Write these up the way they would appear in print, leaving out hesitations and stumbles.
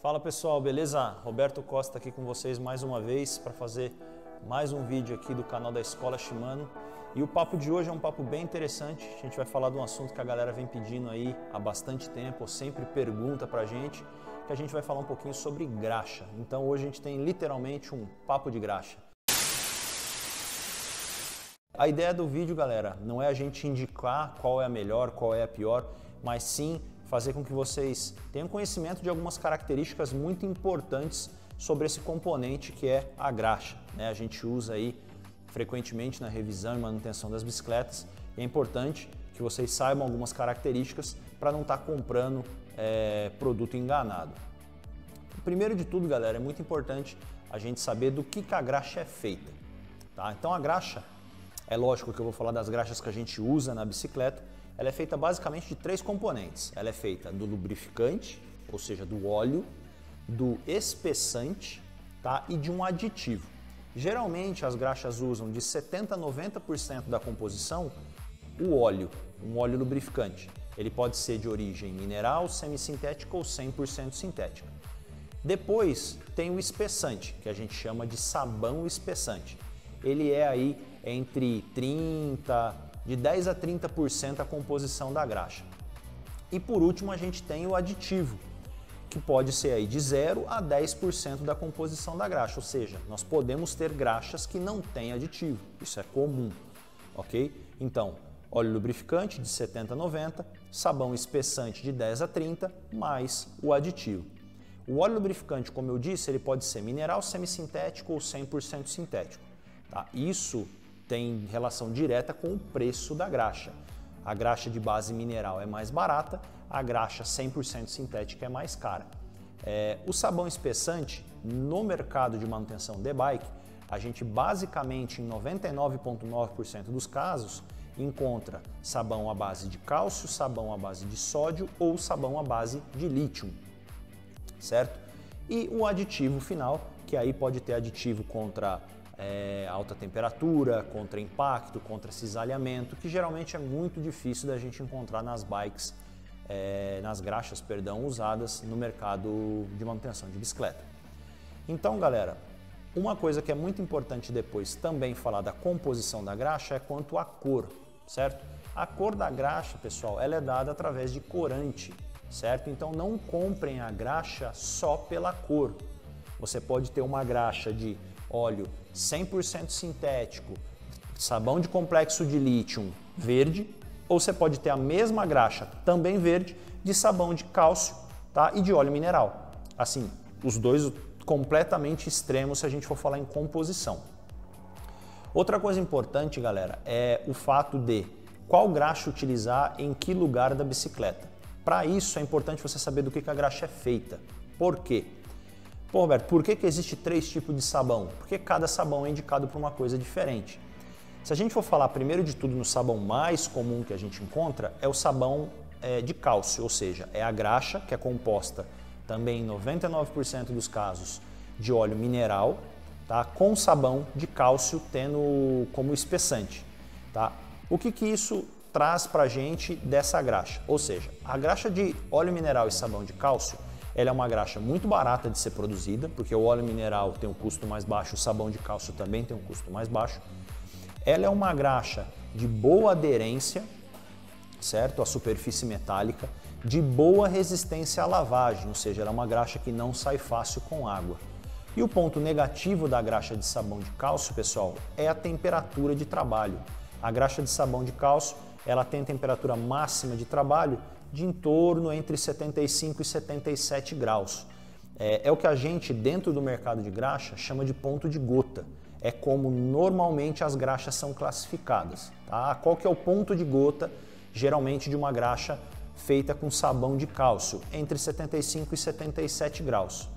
Fala pessoal, beleza? Roberto Costa aqui com vocês mais uma vez para fazer mais um vídeo aqui do canal da Escola Shimano. E o papo de hoje é um papo bem interessante. A gente vai falar de um assunto que a galera vem pedindo aí há bastante tempo, ou sempre pergunta pra gente, que a gente vai falar um pouquinho sobre graxa. Então hoje a gente tem literalmente um papo de graxa. A ideia do vídeo, galera, não é a gente indicar qual é a melhor, qual é a pior, mas sim fazer com que vocês tenham conhecimento de algumas características muito importantes sobre esse componente que é a graxa, né? A gente usa aí frequentemente na revisão e manutenção das bicicletas e é importante que vocês saibam algumas características para não estar comprando produto enganado. Primeiro de tudo, galera, é muito importante a gente saber do que a graxa é feita, tá? Então a graxa, é lógico que eu vou falar das graxas que a gente usa na bicicleta. Ela é feita basicamente de três componentes. Ela é feita do lubrificante, ou seja, do óleo, do espessante, tá? E de um aditivo. Geralmente as graxas usam de 70% a 90% da composição o óleo, um óleo lubrificante. Ele pode ser de origem mineral, semissintética ou 100% sintética. Depois tem o espessante, que a gente chama de sabão espessante. Ele é aí entre 10 a 30% a composição da graxa. E por último a gente tem o aditivo, que pode ser aí de 0 a 10% da composição da graxa, ou seja, nós podemos ter graxas que não têm aditivo, isso é comum, ok? Então, óleo lubrificante de 70 a 90, sabão espessante de 10 a 30, mais o aditivo. O óleo lubrificante, como eu disse, ele pode ser mineral, semissintético ou 100% sintético, tá? Isso tem relação direta com o preço da graxa. A graxa de base mineral é mais barata, a graxa 100% sintética é mais cara. O sabão espessante, no mercado de manutenção de bike, a gente basicamente, em 99,9% dos casos, encontra sabão à base de cálcio, sabão à base de sódio ou sabão à base de lítio, certo? E o aditivo final, que aí pode ter aditivo contra alta temperatura, contra impacto, contra cisalhamento, que geralmente é muito difícil da gente encontrar nas bikes, nas graxas, perdão, usadas no mercado de manutenção de bicicleta. Então, galera, uma coisa que é muito importante depois também falar da composição da graxa é quanto à cor, certo? A cor da graxa, pessoal, ela é dada através de corante, certo? Então não comprem a graxa só pela cor. Você pode ter uma graxa de óleo 100% sintético, sabão de complexo de lítio verde, ou você pode ter a mesma graxa, também verde, de sabão de cálcio, tá? E de óleo mineral. Assim, os dois completamente extremos se a gente for falar em composição. Outra coisa importante, galera, é o fato de qual graxa utilizar em que lugar da bicicleta. Para isso é importante você saber do que a graxa é feita. Por quê? Pô, Roberto, por que existe 3 tipos de sabão? Porque cada sabão é indicado para uma coisa diferente. Se a gente for falar primeiro de tudo no sabão mais comum que a gente encontra, é o sabão de cálcio, ou seja, é a graxa que é composta também em 99% dos casos de óleo mineral, tá? Com sabão de cálcio tendo como espessante. Tá? O que isso traz para a gente dessa graxa? Ou seja, a graxa de óleo mineral e sabão de cálcio, ela é uma graxa muito barata de ser produzida, porque o óleo mineral tem um custo mais baixo, o sabão de cálcio também tem um custo mais baixo. Ela é uma graxa de boa aderência, certo? À superfície metálica, de boa resistência à lavagem, ou seja, ela é uma graxa que não sai fácil com água. E o ponto negativo da graxa de sabão de cálcio, pessoal, é a temperatura de trabalho. A graxa de sabão de cálcio, ela tem temperatura máxima de trabalho de em torno entre 75 e 77 graus. É o que a gente, dentro do mercado de graxa, chama de ponto de gota. É como normalmente as graxas são classificadas. Tá? Qual que é o ponto de gota, geralmente, de uma graxa feita com sabão de cálcio? Entre 75 e 77 graus.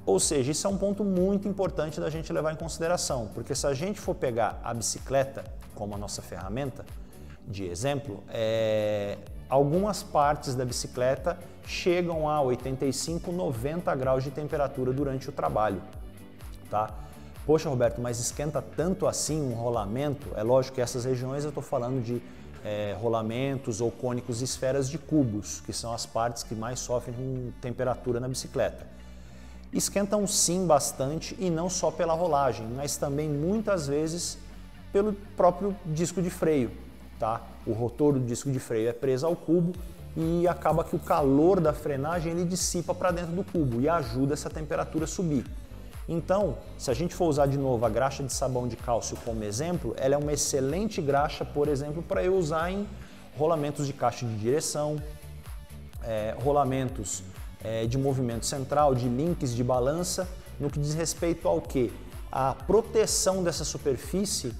Ou seja, isso é um ponto muito importante da gente levar em consideração, porque se a gente for pegar a bicicleta como a nossa ferramenta de exemplo, algumas partes da bicicleta chegam a 85, 90 graus de temperatura durante o trabalho, tá? Poxa, Roberto, mas esquenta tanto assim um rolamento? É lógico que essas regiões eu estou falando de rolamentos ou cônicos e esferas de cubos, que são as partes que mais sofrem com temperatura na bicicleta. Esquentam sim bastante e não só pela rolagem, mas também muitas vezes pelo próprio disco de freio. Tá? O rotor do disco de freio é preso ao cubo e acaba que o calor da frenagem ele dissipa para dentro do cubo e ajuda essa temperatura a subir. Então, se a gente for usar de novo a graxa de sabão de cálcio como exemplo, ela é uma excelente graxa, por exemplo, para eu usar em rolamentos de caixa de direção, rolamentos de movimento central, de links de balança, no que diz respeito ao quê? A proteção dessa superfície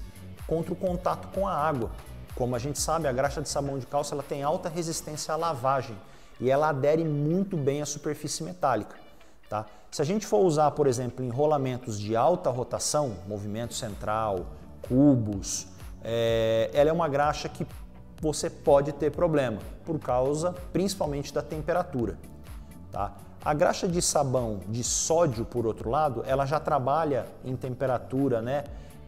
contra o contato com a água. Como a gente sabe, a graxa de sabão de cálcio ela tem alta resistência à lavagem e ela adere muito bem à superfície metálica. Tá? Se a gente for usar, por exemplo, em rolamentos de alta rotação, movimento central, cubos, ela é uma graxa que você pode ter problema, por causa principalmente da temperatura. Tá? A graxa de sabão de sódio, por outro lado, ela já trabalha em temperatura, né?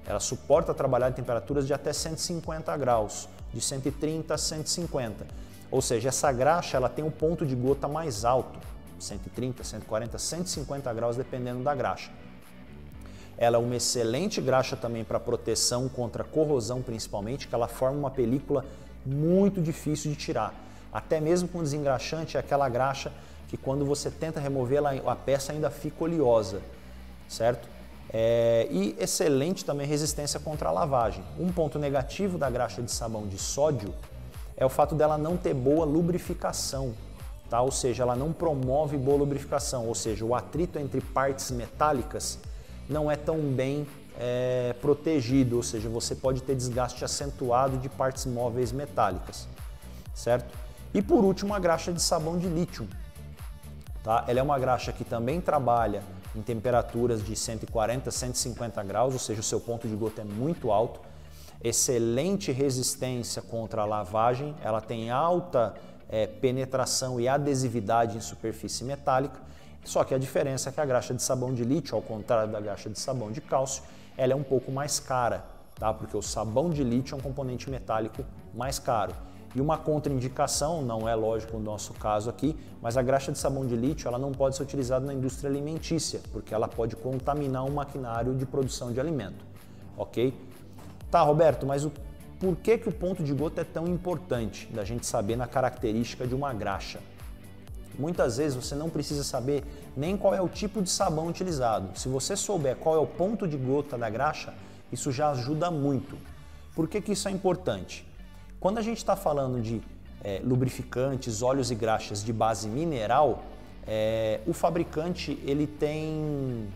Ela suporta trabalhar em temperaturas de até 150 graus, de 130 a 150. Ou seja, essa graxa ela tem um ponto de gota mais alto, 130, 140, 150 graus, dependendo da graxa. Ela é uma excelente graxa também para proteção contra corrosão, principalmente, que ela forma uma película muito difícil de tirar. Até mesmo com desengraxante, é aquela graxa que quando você tenta remover, a peça ainda fica oleosa, certo? E excelente também resistência contra a lavagem. Um ponto negativo da graxa de sabão de sódio é o fato dela não ter boa lubrificação, tá? Ou seja, ela não promove boa lubrificação, ou seja, o atrito entre partes metálicas não é tão bem protegido, ou seja, você pode ter desgaste acentuado de partes móveis metálicas, certo? E por último, a graxa de sabão de lítio. Tá? Ela é uma graxa que também trabalha em temperaturas de 140 a 150 graus, ou seja, o seu ponto de gota é muito alto, excelente resistência contra a lavagem, ela tem alta penetração e adesividade em superfície metálica, só que a diferença é que a graxa de sabão de lítio, ao contrário da graxa de sabão de cálcio, ela é um pouco mais cara, tá? Porque o sabão de lítio é um componente metálico mais caro. E uma contraindicação, não é lógico no nosso caso aqui, mas a graxa de sabão de lítio ela não pode ser utilizada na indústria alimentícia, porque ela pode contaminar um maquinário de produção de alimento, ok? Tá, Roberto, mas por que o ponto de gota é tão importante da gente saber na característica de uma graxa? Muitas vezes você não precisa saber nem qual é o tipo de sabão utilizado. Se você souber qual é o ponto de gota da graxa, isso já ajuda muito. Por que isso é importante? Quando a gente está falando de lubrificantes, óleos e graxas de base mineral, o fabricante ele tem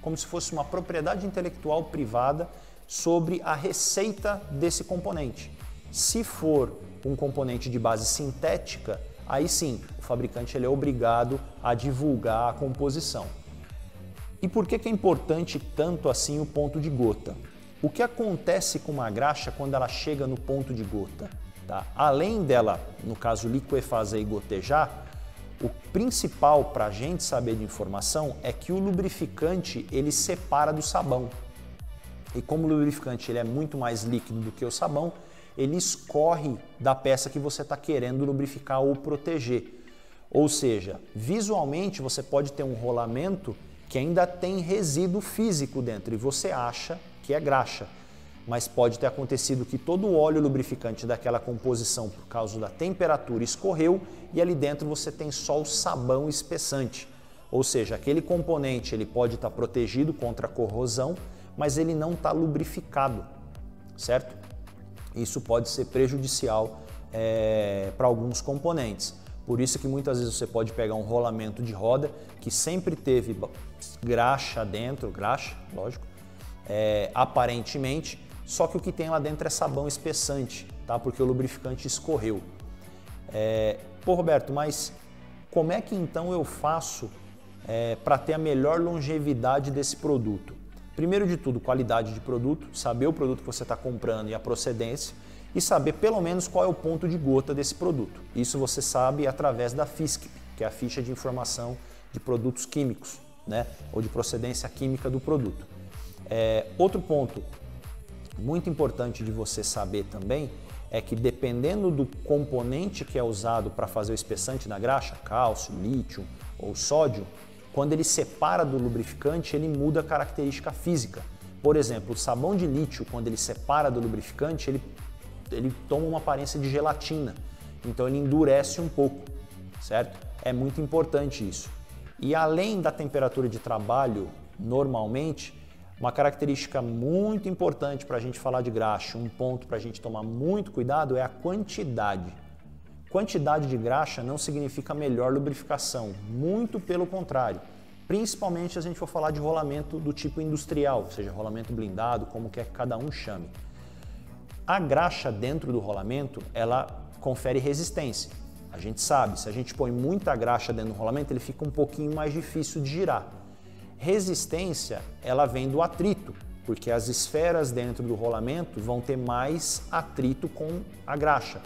como se fosse uma propriedade intelectual privada sobre a receita desse componente. Se for um componente de base sintética, aí sim, o fabricante ele é obrigado a divulgar a composição. E por que é importante tanto assim o ponto de gota? O que acontece com uma graxa quando ela chega no ponto de gota? Tá? Além dela, no caso, liquefazer e gotejar, o principal para a gente saber de informação é que o lubrificante ele separa do sabão. E como o lubrificante ele é muito mais líquido do que o sabão, ele escorre da peça que você está querendo lubrificar ou proteger. Ou seja, visualmente você pode ter um rolamento que ainda tem resíduo físico dentro e você acha que é graxa, mas pode ter acontecido que todo o óleo lubrificante daquela composição, por causa da temperatura, escorreu e ali dentro você tem só o sabão espessante. Ou seja, aquele componente ele pode estar protegido contra a corrosão, mas ele não está lubrificado, certo? Isso pode ser prejudicial para alguns componentes. Por isso que muitas vezes você pode pegar um rolamento de roda que sempre teve graxa dentro, graxa, lógico, aparentemente, só que o que tem lá dentro é sabão espessante, tá? Porque o lubrificante escorreu. Pô, Roberto, mas como é que então eu faço para ter a melhor longevidade desse produto? Primeiro de tudo, qualidade de produto, saber o produto que você está comprando e a procedência e saber pelo menos qual é o ponto de gota desse produto. Isso você sabe através da FISC, que é a ficha de informação de produtos químicos, né? Ou de procedência química do produto. Outro ponto muito importante de você saber também é que dependendo do componente que é usado para fazer o espessante da graxa, cálcio, lítio ou sódio, quando ele separa do lubrificante, ele muda a característica física. Por exemplo, o sabão de lítio, quando ele separa do lubrificante, ele toma uma aparência de gelatina, então ele endurece um pouco, certo? É muito importante isso. E além da temperatura de trabalho, normalmente, uma característica muito importante para a gente falar de graxa, um ponto para a gente tomar muito cuidado é a quantidade. Quantidade de graxa não significa melhor lubrificação, muito pelo contrário. Principalmente se a gente for falar de rolamento do tipo industrial, ou seja, rolamento blindado, como quer que cada um chame. A graxa dentro do rolamento, ela confere resistência. A gente sabe, se a gente põe muita graxa dentro do rolamento, ele fica um pouquinho mais difícil de girar. Resistência, ela vem do atrito, porque as esferas dentro do rolamento vão ter mais atrito com a graxa.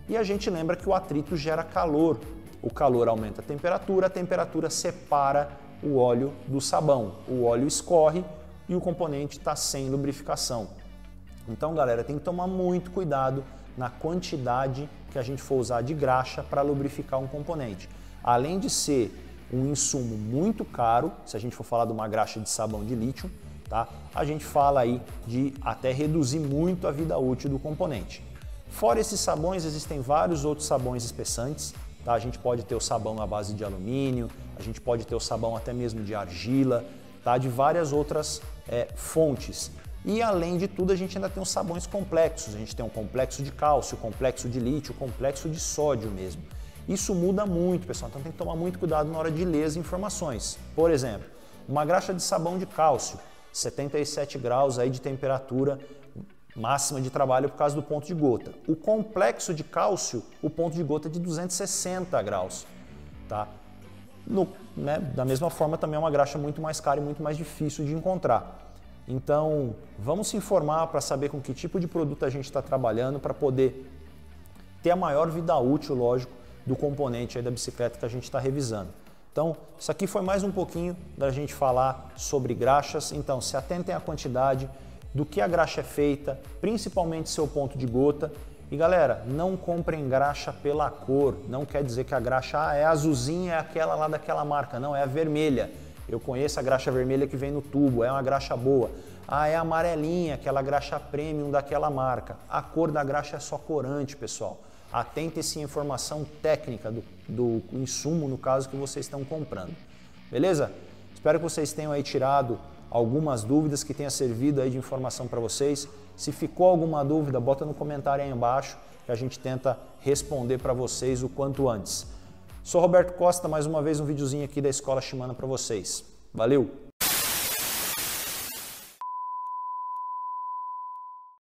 E a gente lembra que o atrito gera calor. O calor aumenta a temperatura separa o óleo do sabão. O óleo escorre e o componente está sem lubrificação. Então, galera, tem que tomar muito cuidado na quantidade que a gente for usar de graxa para lubrificar um componente. Além de ser um insumo muito caro, se a gente for falar de uma graxa de sabão de lítio, tá? A gente fala aí de até reduzir muito a vida útil do componente. Fora esses sabões, existem vários outros sabões espessantes, tá? A gente pode ter o sabão à base de alumínio, a gente pode ter o sabão até mesmo de argila, tá? De várias outras fontes. E além de tudo, a gente ainda tem os sabões complexos, a gente tem um complexo de cálcio, complexo de lítio, complexo de sódio mesmo. Isso muda muito, pessoal, então tem que tomar muito cuidado na hora de ler as informações. Por exemplo, uma graxa de sabão de cálcio, 77 graus aí de temperatura máxima de trabalho por causa do ponto de gota. O complexo de cálcio, o ponto de gota é de 260 graus. Tá? Da mesma forma, também é uma graxa muito mais cara e muito mais difícil de encontrar. Então, vamos se informar para saber com que tipo de produto a gente está trabalhando para poder ter a maior vida útil, lógico, do componente aí da bicicleta que a gente está revisando. Então, isso aqui foi mais um pouquinho da gente falar sobre graxas. Então, se atentem à quantidade, do que a graxa é feita, principalmente seu ponto de gota. E galera, não comprem graxa pela cor, não quer dizer que a graxa é azulzinha, é aquela lá daquela marca, não, é a vermelha. Eu conheço a graxa vermelha que vem no tubo, é uma graxa boa. Ah, é amarelinha, aquela graxa premium daquela marca. A cor da graxa é só corante, pessoal. Atentem-se à informação técnica do insumo, no caso que vocês estão comprando. Beleza? Espero que vocês tenham aí tirado algumas dúvidas, que tenha servido aí de informação para vocês. Se ficou alguma dúvida, bota no comentário aí embaixo que a gente tenta responder para vocês o quanto antes. Sou Roberto Costa, mais uma vez um videozinho aqui da Escola Shimano para vocês. Valeu!